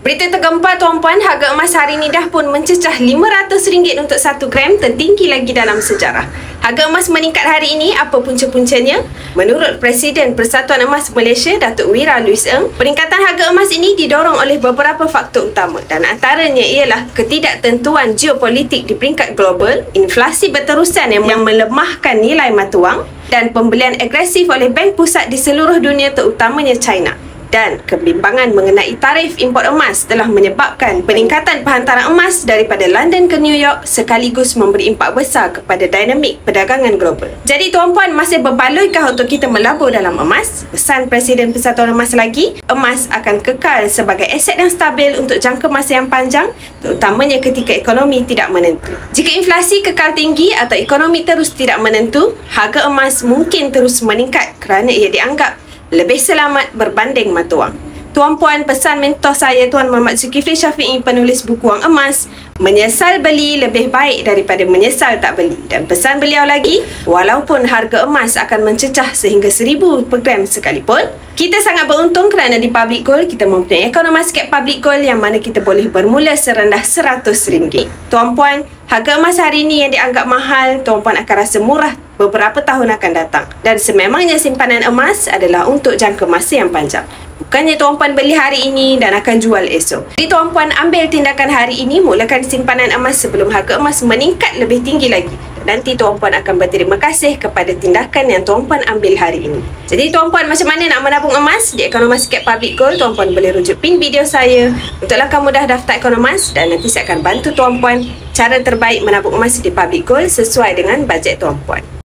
Berita tergempar tuan-puan, harga emas hari ini dah pun mencecah RM500 untuk 1 gram, tertinggi lagi dalam sejarah. Harga emas meningkat hari ini, apa punca-puncanya? Menurut Presiden Persatuan Emas Malaysia, Datuk Wira Louis Eng, peningkatan harga emas ini didorong oleh beberapa faktor utama dan antaranya ialah ketidaktentuan geopolitik di peringkat global, inflasi berterusan yang melemahkan nilai mata wang dan pembelian agresif oleh bank pusat di seluruh dunia terutamanya China. Dan kebimbangan mengenai tarif import emas telah menyebabkan peningkatan penghantaran emas daripada London ke New York sekaligus memberi impak besar kepada dinamik perdagangan global. Jadi tuan-puan, masih berbaloikah untuk kita melabur dalam emas? Pesan Presiden Persatuan Emas lagi, emas akan kekal sebagai aset yang stabil untuk jangka masa yang panjang, terutamanya ketika ekonomi tidak menentu. Jika inflasi kekal tinggi atau ekonomi terus tidak menentu, harga emas mungkin terus meningkat kerana ia dianggap lebih selamat berbanding mata wang. Tuan-puan, pesan mentor saya Tuan Muhammad Zulkifli Syafiee, penulis buku Wang Emas, menyesal beli lebih baik daripada menyesal tak beli. Dan pesan beliau lagi, walaupun harga emas akan mencecah sehingga 1000 per gram sekalipun, kita sangat beruntung kerana di Public Gold kita mempunyai akaun emas Skep Public Gold yang mana kita boleh bermula serendah RM100. Tuan-puan, harga emas hari ini yang dianggap mahal, tuan-puan akan rasa murah beberapa tahun akan datang. Dan sememangnya simpanan emas adalah untuk jangka masa yang panjang. Bukannya tuan-puan beli hari ini dan akan jual esok. Jadi tuan-puan ambil tindakan hari ini, mulakan simpanan emas sebelum harga emas meningkat lebih tinggi lagi. Nanti tuan-puan akan berterima kasih kepada tindakan yang tuan-puan ambil hari ini. Jadi tuan-puan, macam mana nak menabung emas? Di akaun emas Skep Public Gold, tuan-puan boleh rujuk pin video saya untuk langkah mudah daftar akaun emas dan nanti saya akan bantu tuan-puan cara terbaik menabung emas di Public Gold sesuai dengan bajet tuan-puan.